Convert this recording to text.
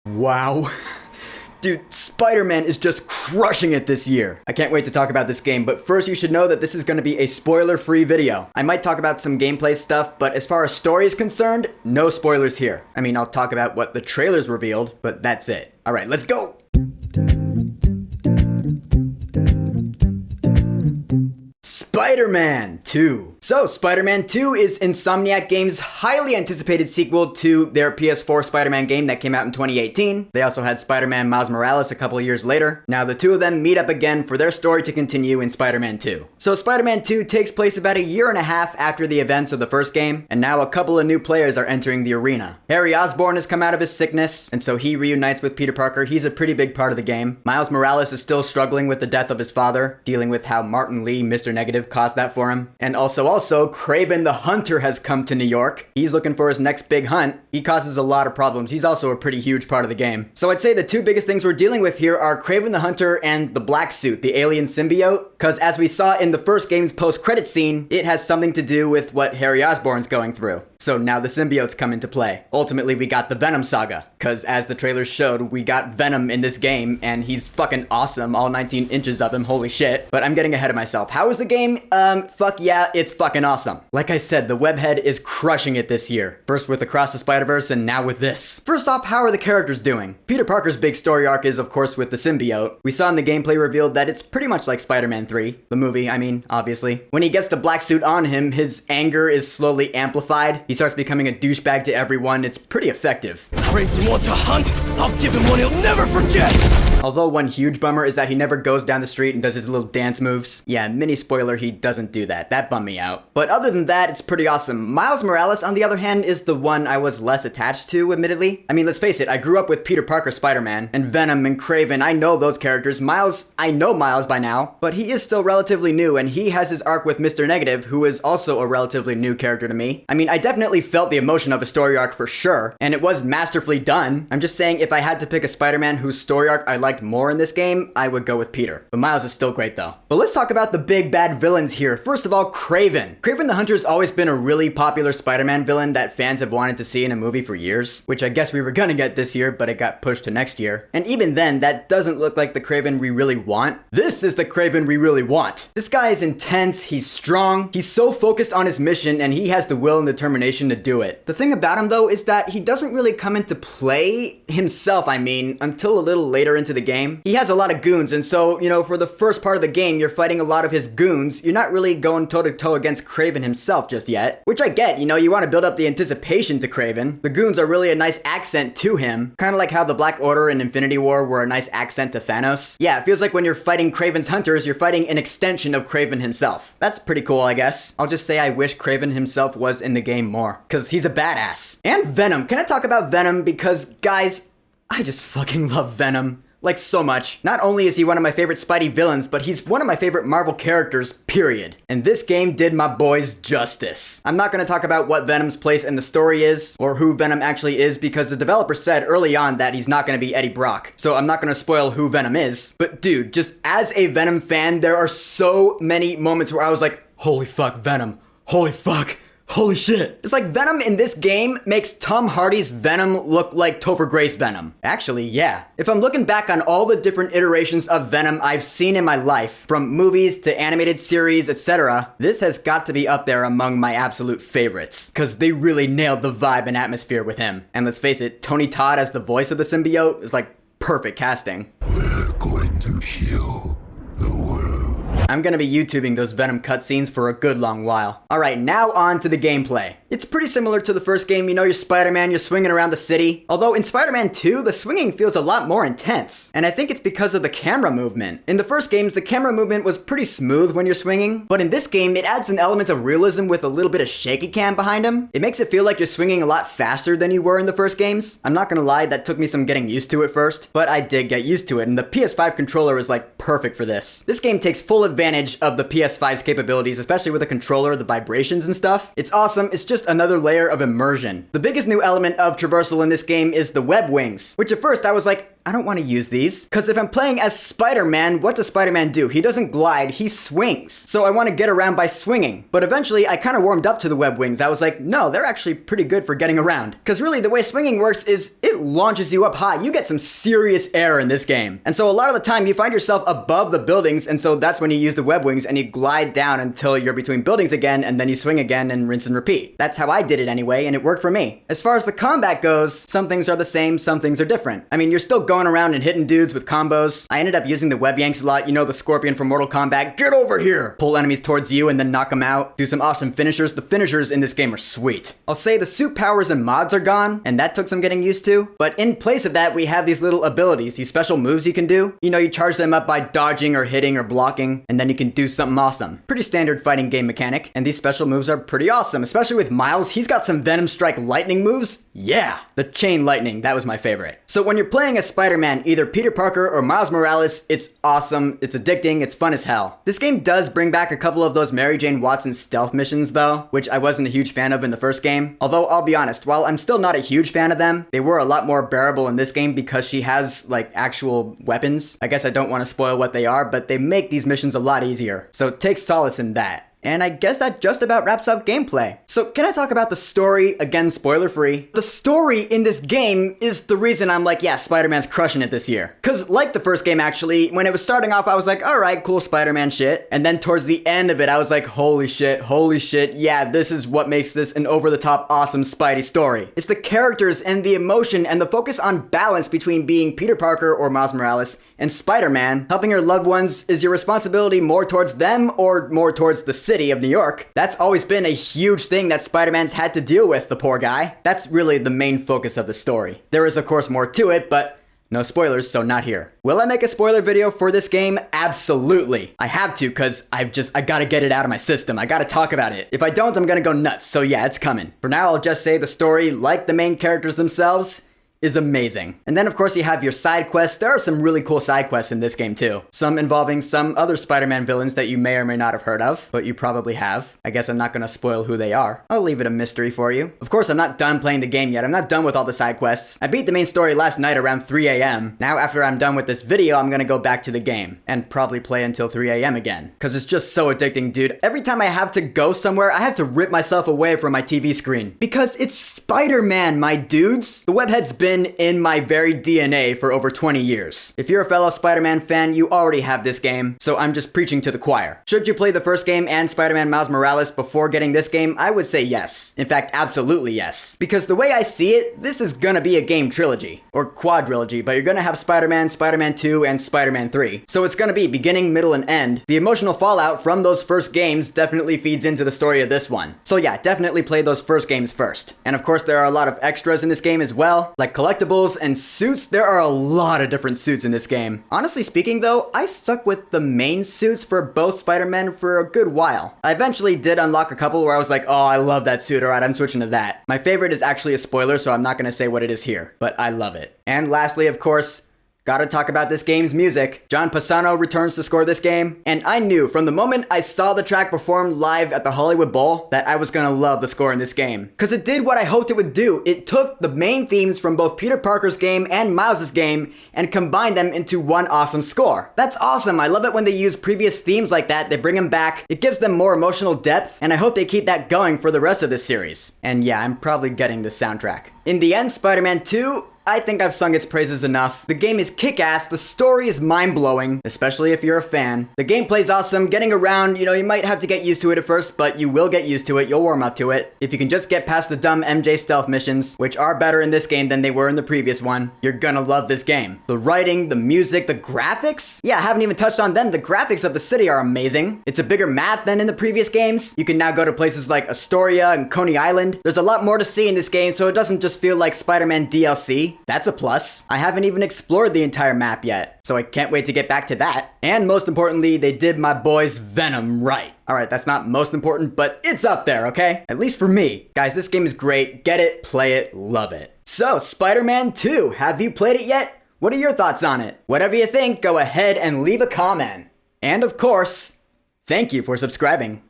Wow. Dude, Spider-Man is just crushing it this year. I can't wait to talk about this game, but first you should know that this is going to be a spoiler-free video. I might talk about some gameplay stuff, but as far as story is concerned, no spoilers here. I mean, I'll talk about what the trailers revealed, but that's it. All right, let's go. Spider-Man 2. So, Spider-Man 2 is Insomniac Games' highly anticipated sequel to their PS4 Spider-Man game that came out in 2018. They also had Spider-Man Miles Morales a couple years later. Now, the two of them meet up again for their story to continue in Spider-Man 2. So, Spider-Man 2 takes place about a year and a half after the events of the first game, and now a couple of new players are entering the arena. Harry Osborn has come out of his sickness, and so he reunites with Peter Parker. He's a pretty big part of the game. Miles Morales is still struggling with the death of his father, dealing with how Martin Lee, Mr. Negative, caused that for him. And also, Kraven the Hunter has come to New York. He's looking for his next big hunt. He causes a lot of problems. He's also a pretty huge part of the game. So I'd say the two biggest things we're dealing with here are Kraven the Hunter and the Black Suit, the alien symbiote. Because as we saw in the first game's post-credit scene, it has something to do with what Harry Osborn's going through. So now the symbiotes come into play. Ultimately, we got the Venom saga. Because as the trailers showed, we got Venom in this game, and he's fucking awesome. All 19 inches of him, holy shit. But I'm getting ahead of myself. How is the game? Fuck yeah, it's fucking awesome. Like I said, the webhead is crushing it this year. First with Across the Spider-Verse, and now with this. First off, how are the characters doing? Peter Parker's big story arc is, of course, with the symbiote. We saw in the gameplay revealed that it's pretty much like Spider-Man 3. The movie, I mean, obviously. When he gets the black suit on him, his anger is slowly amplified. He starts becoming a douchebag to everyone. It's pretty effective. Kraven wants a hunt? I'll give him one he'll never forget! Although one huge bummer is that he never goes down the street and does his little dance moves. Yeah, mini spoiler, he doesn't do that. That bummed me out. But other than that, it's pretty awesome. Miles Morales, on the other hand, is the one I was less attached to, admittedly. I mean, let's face it, I grew up with Peter Parker Spider-Man, and Venom and Kraven. I know those characters. Miles, I know Miles by now, but he is still relatively new, and he has his arc with Mr. Negative, who is also a relatively new character to me. I mean, I definitely felt the emotion of a story arc for sure, and it was masterfully done. I'm just saying, if I had to pick a Spider-Man whose story arc I liked more in this game, I would go with Peter. But Miles is still great though. But let's talk about the big bad villains here. First of all, Kraven. Kraven the Hunter's always been a really popular Spider-Man villain that fans have wanted to see in a movie for years, which I guess we were gonna get this year, but it got pushed to next year. And even then, that doesn't look like the Kraven we really want. This is the Kraven we really want. This guy is intense, he's strong, he's so focused on his mission, and he has the will and determination to do it. The thing about him though is that he doesn't really come into play himself, until a little later into the game. He has a lot of goons, and so, for the first part of the game, you're fighting a lot of his goons. You're not really going toe-to-toe against Kraven himself just yet, which I get, you want to build up the anticipation to Kraven. The goons are really a nice accent to him, kind of like how the Black Order in Infinity War were a nice accent to Thanos. Yeah, it feels like when you're fighting Kraven's hunters, you're fighting an extension of Kraven himself. That's pretty cool, I guess. I'll just say I wish Kraven himself was in the game more, because he's a badass. And Venom. Can I talk about Venom? Because, guys, I just fucking love Venom. Like, so much. Not only is he one of my favorite Spidey villains, but he's one of my favorite Marvel characters, period. And this game did my boys justice. I'm not gonna talk about what Venom's place in the story is, or who Venom actually is, because the developer said early on that he's not gonna be Eddie Brock. So I'm not gonna spoil who Venom is. But dude, just as a Venom fan, there are so many moments where I was like, holy fuck, Venom. Holy fuck. Holy shit. It's like Venom in this game makes Tom Hardy's Venom look like Topher Grace's Venom. Actually, yeah. If I'm looking back on all the different iterations of Venom I've seen in my life, from movies to animated series, etc., this has got to be up there among my absolute favorites. Cause they really nailed the vibe and atmosphere with him. And let's face it, Tony Todd as the voice of the symbiote is like perfect casting. We're going to heal the world. I'm gonna be YouTubing those Venom cutscenes for a good long while. Alright, now on to the gameplay. It's pretty similar to the first game. You're Spider-Man, you're swinging around the city. Although in Spider-Man 2, the swinging feels a lot more intense. And I think it's because of the camera movement. In the first games, the camera movement was pretty smooth when you're swinging. But in this game, it adds an element of realism with a little bit of shaky cam behind him. It makes it feel like you're swinging a lot faster than you were in the first games. I'm not gonna lie, that took me some getting used to at first. But I did get used to it, and the PS5 controller is like perfect for this. This game takes full advantage of the PS5's capabilities, especially with the controller, the vibrations and stuff. It's awesome. It's just another layer of immersion. The biggest new element of traversal in this game is the web wings, which at first I was like, I don't want to use these. Because if I'm playing as Spider-Man, what does Spider-Man do? He doesn't glide, he swings. So I want to get around by swinging. But eventually, I kind of warmed up to the web wings. I was like, no, they're actually pretty good for getting around. Because really, the way swinging works is it launches you up high. You get some serious air in this game. And so a lot of the time, you find yourself above the buildings, and so that's when you use the web wings and you glide down until you're between buildings again, and then you swing again and rinse and repeat. That's how I did it anyway, and it worked for me. As far as the combat goes, some things are the same, some things are different. I mean, you're still going around and hitting dudes with combos. I ended up using the web yanks a lot. You know, the Scorpion from Mortal Kombat. Get over here! Pull enemies towards you and then knock them out. Do some awesome finishers. The finishers in this game are sweet. I'll say the suit powers and mods are gone, and that took some getting used to. But in place of that, we have these little abilities, these special moves you can do. You know, you charge them up by dodging or hitting or blocking, and then you can do something awesome. Pretty standard fighting game mechanic, and these special moves are pretty awesome, especially with Miles. He's got some Venom Strike lightning moves. Yeah, the chain lightning, that was my favorite. So when you're playing as Spider-Man, either Peter Parker or Miles Morales, it's awesome, it's addicting, it's fun as hell. This game does bring back a couple of those Mary Jane Watson stealth missions though, which I wasn't a huge fan of in the first game. Although I'll be honest, while I'm still not a huge fan of them, they were a lot more bearable in this game because she has like actual weapons. I guess I don't want to spoil what they are, but they make these missions a lot easier. So take solace in that. And I guess that just about wraps up gameplay. So can I talk about the story? Again, spoiler free. The story in this game is the reason I'm like, yeah, Spider-Man's crushing it this year. Cause like the first game actually, when it was starting off, I was like, all right, cool Spider-Man shit. And then towards the end of it, I was like, holy shit, yeah, this is what makes this an over-the-top awesome Spidey story. It's the characters and the emotion and the focus on balance between being Peter Parker or Miles Morales and Spider-Man. Helping your loved ones, is your responsibility more towards them or more towards the city of New York? That's always been a huge thing that Spider-Man's had to deal with, the poor guy. That's really the main focus of the story. There is of course more to it, but no spoilers, so not here. Will I make a spoiler video for this game? Absolutely. I have to, cause I gotta get it out of my system. I gotta talk about it. If I don't, I'm gonna go nuts, so yeah, it's coming. For now, I'll just say the story, like the main characters themselves, is amazing. And then of course you have your side quests. There are some really cool side quests in this game too. Some involving some other Spider-Man villains that you may or may not have heard of, but you probably have. I guess I'm not gonna spoil who they are. I'll leave it a mystery for you. Of course, I'm not done playing the game yet. I'm not done with all the side quests. I beat the main story last night around 3 a.m. Now after I'm done with this video, I'm gonna go back to the game and probably play until 3 a.m. again. Cause it's just so addicting, dude. Every time I have to go somewhere, I have to rip myself away from my TV screen. Because it's Spider-Man, my dudes. The webhead's been in my very DNA for over 20 years. If you're a fellow Spider-Man fan, you already have this game, so I'm just preaching to the choir. Should you play the first game and Spider-Man Miles Morales before getting this game? I would say yes. In fact, absolutely yes. Because the way I see it, this is gonna be a game trilogy, or quadrilogy, but you're gonna have Spider-Man, Spider-Man 2, and Spider-Man 3. So it's gonna be beginning, middle, and end. The emotional fallout from those first games definitely feeds into the story of this one. So yeah, definitely play those first games first. And of course, there are a lot of extras in this game as well, like collectibles and suits. There are a lot of different suits in this game. Honestly speaking though, I stuck with the main suits for both Spider-Men for a good while. I eventually did unlock a couple where I was like, oh, I love that suit, alright, I'm switching to that. My favorite is actually a spoiler, so I'm not gonna say what it is here, but I love it. And lastly, of course, gotta talk about this game's music. John Pisano returns to score this game, and I knew from the moment I saw the track performed live at the Hollywood Bowl that I was gonna love the score in this game. Cause it did what I hoped it would do. It took the main themes from both Peter Parker's game and Miles' game and combined them into one awesome score. That's awesome. I love it when they use previous themes like that, they bring them back, it gives them more emotional depth, and I hope they keep that going for the rest of this series. And yeah, I'm probably getting this soundtrack. In the end, Spider-Man 2, I think I've sung its praises enough. The game is kick-ass, the story is mind-blowing, especially if you're a fan. The gameplay's awesome, getting around, you know, you might have to get used to it at first, but you will get used to it, you'll warm up to it. If you can just get past the dumb MJ stealth missions, which are better in this game than they were in the previous one, you're gonna love this game. The writing, the music, the graphics? Yeah, I haven't even touched on them. The graphics of the city are amazing. It's a bigger map than in the previous games. You can now go to places like Astoria and Coney Island. There's a lot more to see in this game, so it doesn't just feel like Spider-Man DLC. That's a plus. I haven't even explored the entire map yet, so I can't wait to get back to that. And most importantly, they did my boy's Venom right. Alright, that's not most important, but it's up there, okay? At least for me. Guys, this game is great. Get it, play it, love it. So, Spider-Man 2, have you played it yet? What are your thoughts on it? Whatever you think, go ahead and leave a comment. And of course, thank you for subscribing.